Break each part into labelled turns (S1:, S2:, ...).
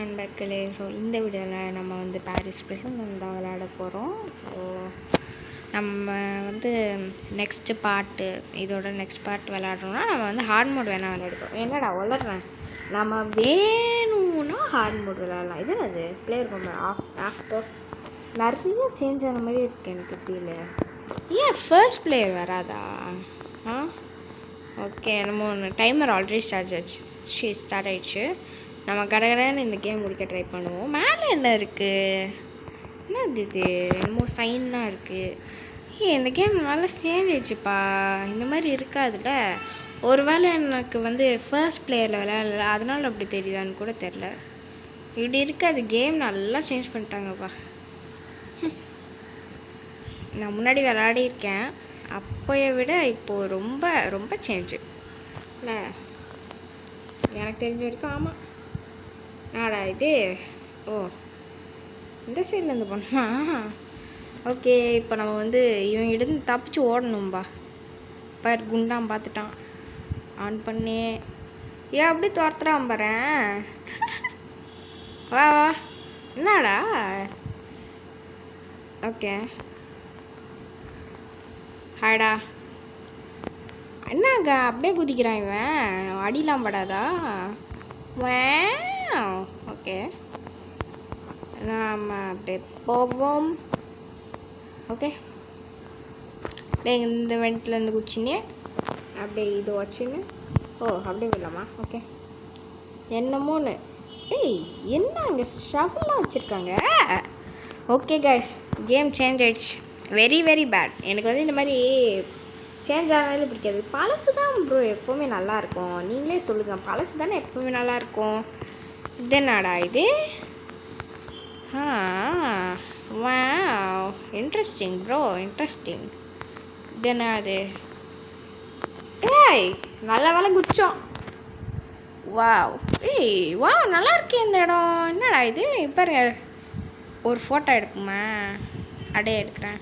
S1: நண்பர்களே. ஸோ இந்த வீடியோவில் நம்ம வந்து பாரிஸ் பிரிசன் தான் விளையாட போகிறோம். ஸோ நம்ம வந்து நெக்ஸ்ட்டு பார்ட்டு இதோட நெக்ஸ்ட் பார்ட் விளையாடுறோம்னா நம்ம வந்து ஹார்ட் மோட் வேணால் விளையாடுறோம். என்னடா வளர்றேன், நம்ம வேணும்னா ஹார்ட் மோட் விளையாடலாம். இது அது பிளேயர் ரொம்ப ஆஃப்டர் நிறைய சேஞ்ச் ஆன மாதிரி இருக்குது எனக்கு ஃபீலு. ஏன் ஃபர்ஸ்ட் பிளேயர் வராதா? ஓகே, நம்ம ஒன்று டைமர் ஆல்ரெடி ஸ்டார்ட் ஆகிடுச்சு. நம்ம கடைன்னு இந்த கேம் முடிக்க ட்ரை பண்ணுவோம். மேலே என்ன இருக்குது? என்னது இது? என்னமோ சைன்லாம் இருக்குது. இந்த கேம் நல்லா சேர்ந்துச்சுப்பா. இந்த மாதிரி இருக்காதுல்ல. ஒரு வேளை எனக்கு வந்து ஃபர்ஸ்ட் பிளேயரில் விளையாடல, அதனால அப்படி தெரியுதான்னு கூட தெரில. இப்படி இருக்காது. கேம் நல்லா சேஞ்ச் பண்ணிட்டாங்கப்பா. நான் முன்னாடி விளையாடியிருக்கேன், அப்போயை விட இப்போது ரொம்ப ரொம்ப சேஞ்சு இல்லை எனக்கு தெரிஞ்ச வரைக்கும். ஆமாம், நாடா இது? ஓ, இந்த சைட்லேருந்து பண்ணா. ஓகே, இப்போ நம்ம வந்து இவங்கிட்ட தப்பிச்சு ஓடணும்பா. பார், குண்டான் பார்த்துட்டான். ஆன் பண்ணி ஏன் அப்படி துரத்துறான் பாறேன். வா வா, என்னடா? ஓகே, ஹாய்டா. என்னங்க அப்படியே குதிக்கிறான் இவன்? அடிலாம் படாதா? ஓகே, நாம் அப்படியே போவோம். ஓகே, அப்படியே இந்த வெண்ட்லேருந்து குச்சின்னு அப்படியே இது வச்சுன்னு அப்படியே விடலாமா? ஓகே, என்னமோன்னு. என்ன அங்கே ஷவல்லாம் வச்சுருக்காங்க. ஓகே கைஸ், கேம் சேஞ்ச் ஆகிடுச்சு. Very very bad. எனக்கு வந்து இந்த மாதிரி சேஞ்ச் ஆனாலும் பிடிக்காது. பழசு தான் ப்ரோ எப்போவுமே நல்லாயிருக்கும். நீங்களே சொல்லுங்கள், பழசு தானே எப்போவுமே நல்லாயிருக்கும். இது என்னடா இது? Wow, interesting bro, interesting. இது என்ன அது? நல்ல வேலை குச்சோம். வாவ், வாவ், நல்லா இருக்கே இந்த இடம். என்னடா இது? பாருங்க, ஒரு ஃபோட்டோ எடுக்குமா? அப்படியே எடுக்கிறேன்.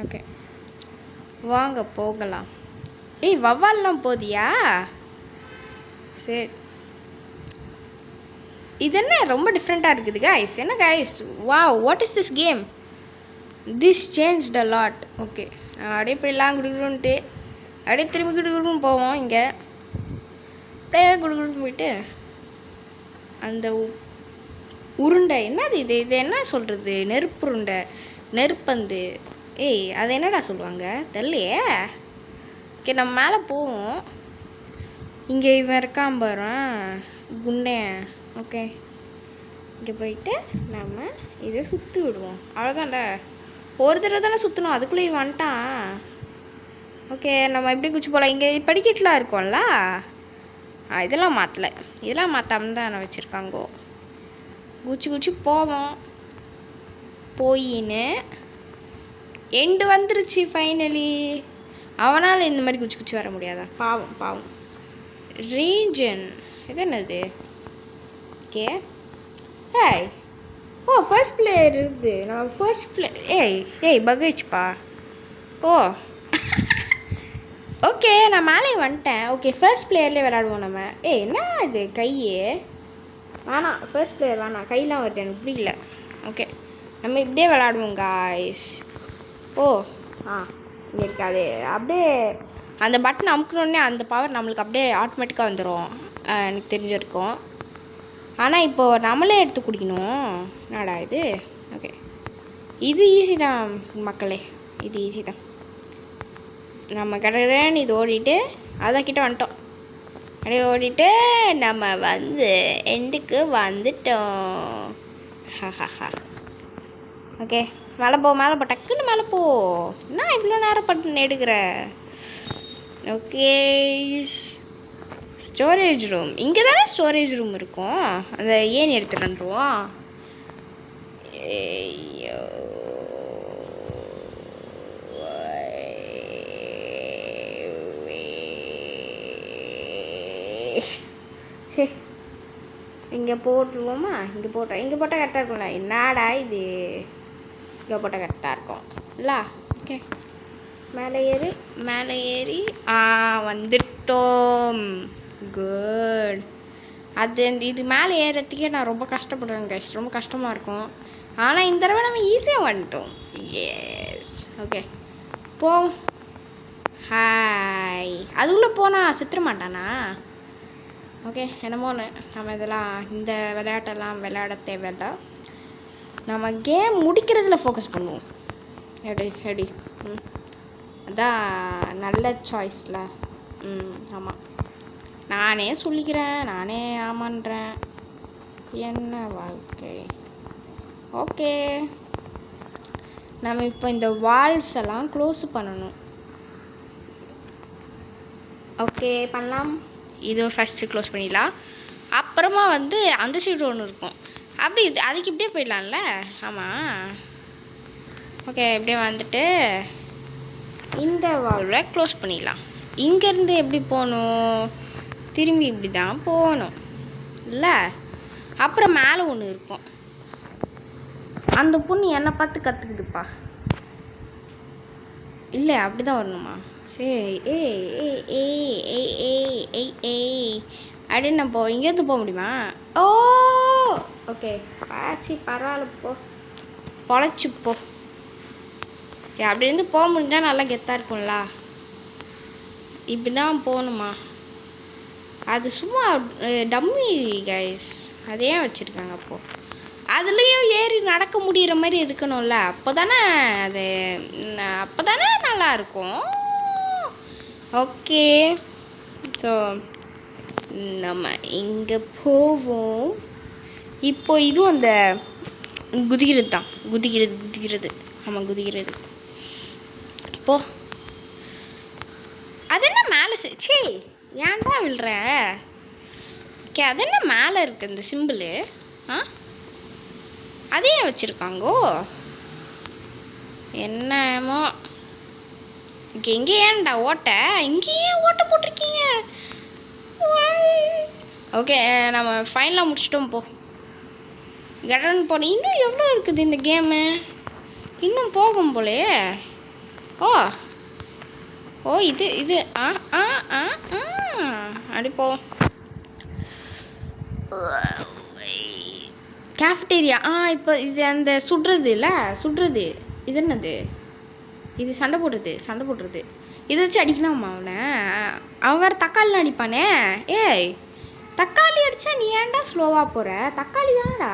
S1: ஓகே, வாங்க போகலாம். வவ்வால்லாம் போதியா? சரி, இது என்ன ரொம்ப டிஃப்ரெண்ட்டாக இருக்குது கைஸ்? என்ன guys? Wow, what is this game? This changed a lot. Okay, அப்படியே போயிடலாம். குடுக்குறோன்ட்டு அப்படியே திரும்பி குடுக்குறோன்னு போவோம். இங்கே அப்படியே குடுக்குறோன்னு போயிட்டு அந்த உருண்டை என்னது இது? இது என்ன சொல்கிறது? நெருப்பு உருண்டை, நெருப்பந்து. அது என்னடா சொல்லுவாங்க தெரியலையே. ஓகே, நம்ம மேலே போவோம். இங்கே இவன் இருக்கான் பாரு, குண்டேன். ஓகே, இங்கே போயிட்டு நம்ம இதை சுற்றி விடுவோம். அவ்வளோதான்டா, ஒரு தடவை தானே சுற்றணும், அதுக்குள்ளே இவன் வந்துட்டான். ஓகே, நம்ம எப்படி குச்சி போகலாம்? இங்கே படிக்கட்டுலாம் இருக்கோம்ல, இதெல்லாம் மாற்றலை. இதெல்லாம் மாற்றாமல் தான் நான் வச்சுருக்காங்கோ. குச்சி குச்சி போவோம். போயின்னு எண்டு வந்துருச்சு ஃபைனலி. அவனால் இந்த மாதிரி குச்சி குச்சி வர முடியாதா? பாவம் பாவம். ரீஜன் இது என்னது? ஓகே, ஃபர்ஸ்ட் பிளேயர் இருக்குது. நம்ம ஃபர்ஸ்ட் பிளேயர் பகேஜ்ப்பா. ஓகே, நான் மேலே வந்துட்டேன். ஓகே, ஃபர்ஸ்ட் பிளேயர்லேயே விளையாடுவோம் நம்ம. என்ன இது கையே? வேணாம், ஃபர்ஸ்ட் பிளேயர் வேணாம். கையெலாம் வருது, எனக்கு பிடிக்கல. ஓகே, நம்ம இப்படியே விளையாடுவோம் காய்ஸ். இங்கே இருக்காது. அப்படியே அந்த பட்டன் அமுக்கணுன்னே அந்த பவர் நம்மளுக்கு அப்படியே ஆட்டோமேட்டிக்காக வந்துடும், எனக்கு தெரிஞ்சிருக்கும். ஆனால் இப்போது நம்மளே எடுத்து குடிக்கணும். என்னடா இது? ஓகே, இது ஈஸி தான் மக்களே, இது ஈஸி தான். நம்ம கடற்கரைன்னு இது ஓடிட்டு அதான் கிட்ட வந்துட்டோம். அப்படியே ஓடிட்டு நம்ம வந்து எண்டுக்கு வந்துட்டோம். ஓகே, மேலே போ, மேலே போ, டக்குன்னு மேலே போ. என்ன இவ்வளோ நேரம் பட்டு எடுக்கிற? Okay, storage room. இங்கே தானே ஸ்டோரேஜ் ரூம் இருக்கும். அந்த ஏன் எடுத்துகிட்டு வந்துடுவோம். சரி, இங்கே போட்டுருவோமா? இங்கே போட்டால் கரெக்டாக இருக்கும்ல. என்னடா இது? இங்கே போட்டால் கரெக்டாக இருக்கும் இல்ல? ஓகே, மேலே ஏறி வந்துட்டோம். குட். அது இது மேலே ஏறத்துக்கே நான் ரொம்ப கஷ்டப்படுவேன் கைஸ், ரொம்ப கஷ்டமாக இருக்கும். ஆனால் இந்த தடவை நம்ம ஈஸியாக வந்துட்டோம். எஸ் ஓகே போ. ஹாய். அதுக்குள்ளே போனால் சித்திர மாட்டானா? ஓகே என்னமோன்னு நம்ம இதெல்லாம் இந்த விளையாட்டெல்லாம் விளையாட தேவையில்லை. நம்ம கேம் முடிக்கிறதுல ஃபோக்கஸ் பண்ணுவோம். எப்படி அதான் நல்ல சாய்ஸில். ஆமாம், நானே சொல்லிக்கிறேன், நானே ஆமான்றேன். என்ன வாழ்க்கை. ஓகே நம்ம இப்போ இந்த வால்வ்ஸ் எல்லாம் க்ளோஸ் பண்ணணும். ஓகே பண்ணலாம். இது ஃபஸ்ட்டு க்ளோஸ் பண்ணிடலாம். அப்புறமா வந்து அந்த சைடு ஒன்று இருக்கும், அப்படி அதுக்கு இப்படியே போயிடலாம்ல. ஆமாம் ஓகே இப்படியே வந்துட்டு இந்த வால்வை க்ளோஸ் பண்ணிடலாம். இங்கேருந்து எப்படி போகணும்? திரும்பி இப்படி தான் போகணும் இல்லை? அப்புறம் மேலே ஒன்று இருக்கும். அந்த பொண்ணு என்னை பார்த்து கற்றுக்குதுப்பா. இல்லை அப்படி தான் வரணுமா? சரி ஏய் ஏய் ஏய் ஏய் ஏய் ஏய் ஏய் அப்படின்னு நான் இங்கேருந்து போக முடியுமா? ஓ ஓகே பாசி பரவாயில்ல, போ பொழைச்சி போ. அப்படி இருந்து போக முடிஞ்சால் நல்லா கெத்தாக இருக்கும்ல. இப்படி தான் போகணுமா? அது சும்மா டம்மி கைஸ், அதே வச்சுருக்காங்க. அப்போது அதுலேயும் ஏறி நடக்க முடிகிற மாதிரி இருக்கணும்ல, அப்போ தானே நல்லாயிருக்கும். ஓகே ஸோ நம்ம இங்கே போவோம். இப்போ இதுவும் அந்த குதிக்கிறது தான், குதிக்கிறது. ஆமாம் குதிக்கிறது. போ. அது என்ன மேலே சே ஏன்டா விழுற? ஓகே அது என்ன மேலே இருக்குது இந்த சிம்பிள்? அதையே வச்சுருக்காங்கோ என்னமோ. இங்கே ஏன்டா ஓட்ட? இங்கேயே ஓட்ட போட்டிருக்கீங்க. ஓகே நம்ம ஃபைனலாக முடிச்சிட்டோம். போ கடன்னு போனோம். இன்னும் எவ்வளோ இருக்குது இந்த கேமு? இன்னும் போகும் போலே. ஓ ஓ இது அப்படி போ. கேஃப்டேரியா. இப்போ இது அந்த சுடுறது இது என்னது? இது சண்டை போடுறது. இதை வச்சு அடிக்கலாமா அவனை? அவன் வேறு தக்காளிலாம் அடிப்பானே. ஏய் தக்காளி அடித்தா நீ ஏன்டா ஸ்லோவாக போகிற? தக்காளி தானடா.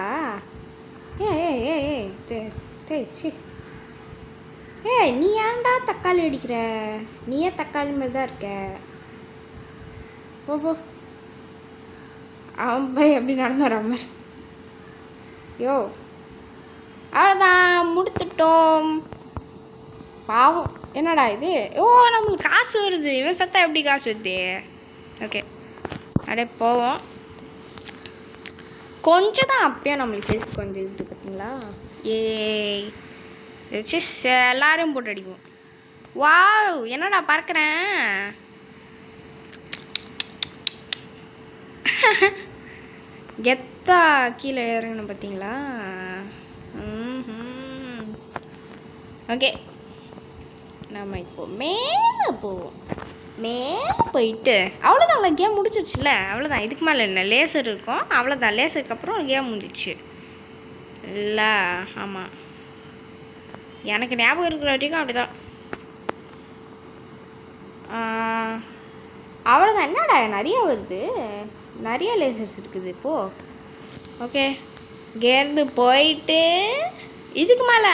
S1: ஏய் நீ ஏன்டா தக்காளி அடிக்கிற? நீயே தக்காளி மாதிரி தான் இருக்க. போ அவன் போய் எப்படி நடந்துறாம. யோ அவ்வளோதான், முடித்துட்டோம். பாவம் என்னடா இது? ஓ நம்மளுக்கு காசு வருது. இவன் சத்தா எப்படி காசு வருது? ஓகே அப்படியே போவோம். கொஞ்சம் தான் அப்பயே நம்மளுக்கு ஹெல்ப் கொஞ்சம் இது பார்த்தீங்களா? ஏய் வச்சு எல்லாரையும் போட்டு அடிப்போம். வாவ் என்னடா பார்க்குறேன். கெத்தா கீழே இறங்கணும் பார்த்தீங்களா? ஓகே நம்ம இப்போ மேலே போவோம். மேலே போயிட்டு அவ்வளோதான், கேம் முடிச்சிருச்சுல. அவ்வளோதான், இதுக்கு மேலே என்ன லேசர் இருக்கும். அவ்வளோதான், லேசருக்கு அப்புறம் கேம் முடிஞ்சிச்சு இல்லை? ஆமாம் எனக்கு ஞாபகம் இருக்கிற வரைக்கும் அப்படிதான். அவ்வளோதான். என்னடா நிறைய வருது, நிறைய லேசர்ஸ் இருக்குது இப்போது. ஓகே இங்கேருந்து போயிட்டு இதுக்கு மேலே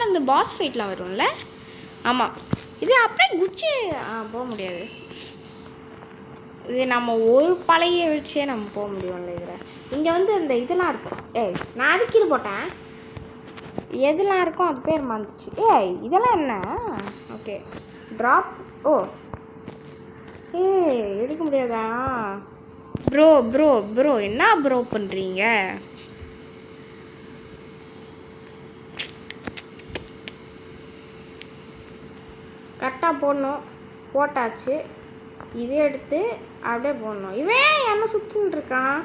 S1: இந்த பாஸ் ஃபைட்லாம் வரும்ல. ஆமாம் இது அப்படியே குச்சி போக முடியாது. இது நம்ம ஒரு பழைய வச்சே நம்ம போக முடியும்ல. இதில் இங்கே வந்து இந்த இதெல்லாம் இருக்கும். நான் அதுக்கு இது போட்டேன். எதெல்லாம் இருக்கும் அது பேர் மறந்துச்சு. இதெல்லாம் என்ன? Okay drop. ஓ எடுக்க முடியாதா? ப்ரோ என்ன ப்ரோ பண்ணுறீங்க? கரெக்டாக போடணும். போட்டாச்சு. இதே எடுத்து அப்படியே போடணும். இவன் என்ன சுற்றுன்னு இருக்கான்?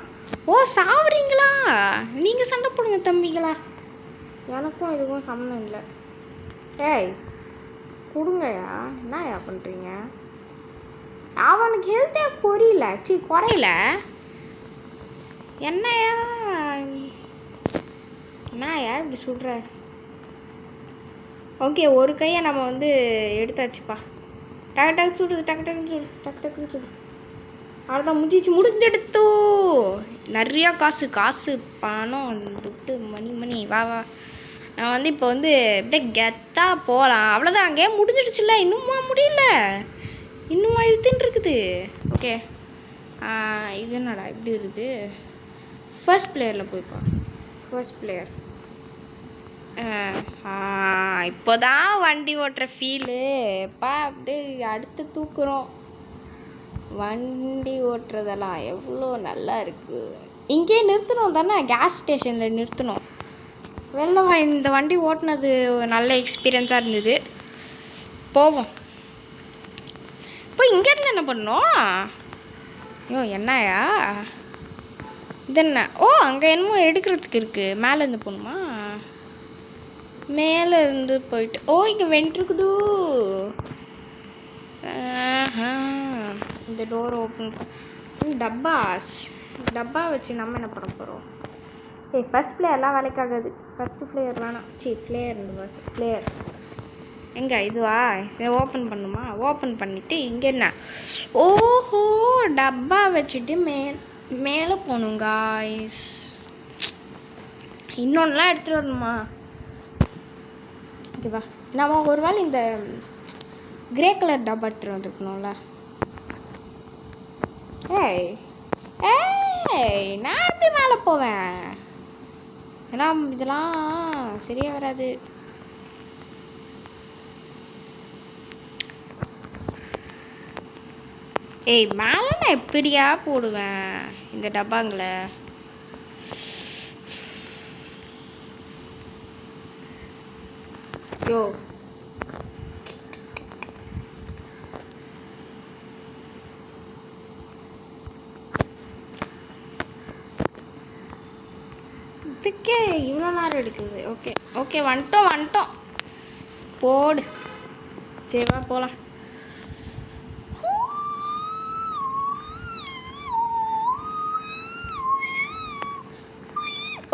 S1: ஓ சாவுறீங்களா? நீங்கள் சண்டை போடுங்க தம்பிங்களா. எனக்கும் இதுக்கும் சம்மந்தம் இல்லை. கொடுங்கயா. என்னயா பண்ணுறீங்க? அவனுக்கு ஹெல்த்தே குறையல. என்னையா என்னையா இப்படி சுடுற? ஓகே, ஒரு கையை நம்ம வந்து எடுத்தாச்சுப்பா. டக்கு டக்கு சுடுது, டக்கு டக்குன்னு சுடு, டக்கு டக்குன்னு சுடு. அவ்வளோதான், முடிஞ்செடுத்தோ. நிறையா காசு பணம் துட்டு மணி வா வா. நான் வந்து இப்போ வந்து அப்படியே கெத்தாக போகலாம். அவ்வளோதான், அங்கேயே முடிஞ்சிடுச்சுல்ல. இன்னுமா முடியல, இன்னுமா இழுத்துன்னு இருக்குது. ஓகே, இது என்னடா இப்படி இருக்குது? ஃபர்ஸ்ட் பிளேயரில் போய்ப்பா. First player. இப்போ தான் வண்டி ஓட்டுற ஃபீலு பா. அப்படியே அடுத்து தூக்குறோம். வண்டி ஓட்டுறதெல்லாம் எவ்வளோ நல்லா இருக்குது. இங்கேயே நிறுத்தணும் தானே, கேஸ் ஸ்டேஷனில் நிறுத்தணும். வெளில இந்த வண்டி ஓட்டுனது நல்ல எக்ஸ்பீரியன்ஸாக இருந்தது. போவோம். இப்போ இங்கேருந்து என்ன பண்ணோம்? ஐயோ என்னையா இது என்ன? ஓ, அங்கே என்னமோ எடுக்கிறதுக்கு இருக்குது. மேலேருந்து போகணுமா? மேலே இருந்து போயிட்டு ஓ இங்கே வெண்ட் இருக்குதோ. இந்த டோர் ஓப்பன் டப்பா வச்சு நம்ம என்ன பண்ண போகிறோம்? ஃபர்ஸ்ட் பிளேயர்லாம் வேலைக்காகாது. ஃபஸ்ட்டு பிளேயர் வேணாம். பிளேயர் எங்கே இதுவா? இதை ஓப்பன் பண்ணுமா? ஓப்பன் பண்ணிவிட்டு இங்கே என்ன? ஓஹோ, டப்பா வச்சுட்டு மேலே போகணும் காய்ஸ். இன்னொன்றுலாம் எடுத்துகிட்டு வரணுமா? ஓகேவா, நம்ம ஒரு வேளை இந்த கிரே கலர் டப்பா எடுத்துகிட்டு வந்துருக்கணும்ல. ஏய் நான் எப்படி மேலே போவேன்? ஏன்னா இதெல்லாம் சரியாக வராது. மேலே நான் எப்படியா போடுவேன் இந்த டப்பாங்களை? யோ இதுக்கே இவ்வளோ நேரம் எடுக்குது. ஓகே வந்துட்டோம். போடு, சரிவா போகலாம்.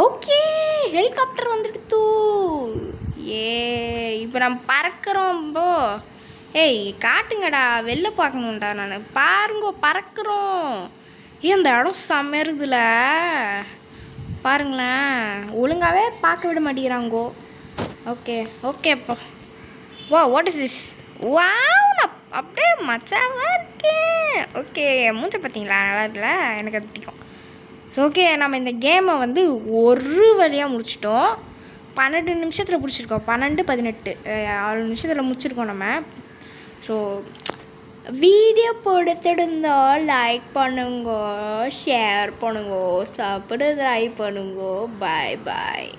S1: ஓகே, ஹெலிகாப்டர் வந்துடுத்து. இப்போ நம்ம பறக்கிறோம். காட்டுங்கடா, வெளில பார்க்கணும்டா. நான் பறக்கிறோம். இந்த இடம் செம்ம இருக்குதுல, பாருங்களேன். ஒழுங்காகவே பார்க்க விட மாட்டேங்கிறாங்கோ. ஓகே இப்போ வாட் இஸ் திஸ்? நான் அப்படியே மச்சாவாக இருக்கேன். ஓகே, மூஞ்ச பார்த்தீங்களா? நல்லா இருக்குல்ல, எனக்கு அது பிடிக்கும். ஸோ ஓகே, நம்ம இந்த கேமை வந்து ஒரு வழியாக முடிச்சிட்டோம். 12 நிமிஷத்தில் பிடிச்சிருக்கோம். 12-18 6 நிமிஷத்தில் முடிச்சிருக்கோம் நம்ம. ஸோ வீடியோ பிடிச்சிருந்தா லைக் பண்ணுங்க, ஷேர் பண்ணுங்க, சாப்பிட ட்ரை பண்ணுங்க. பாய்.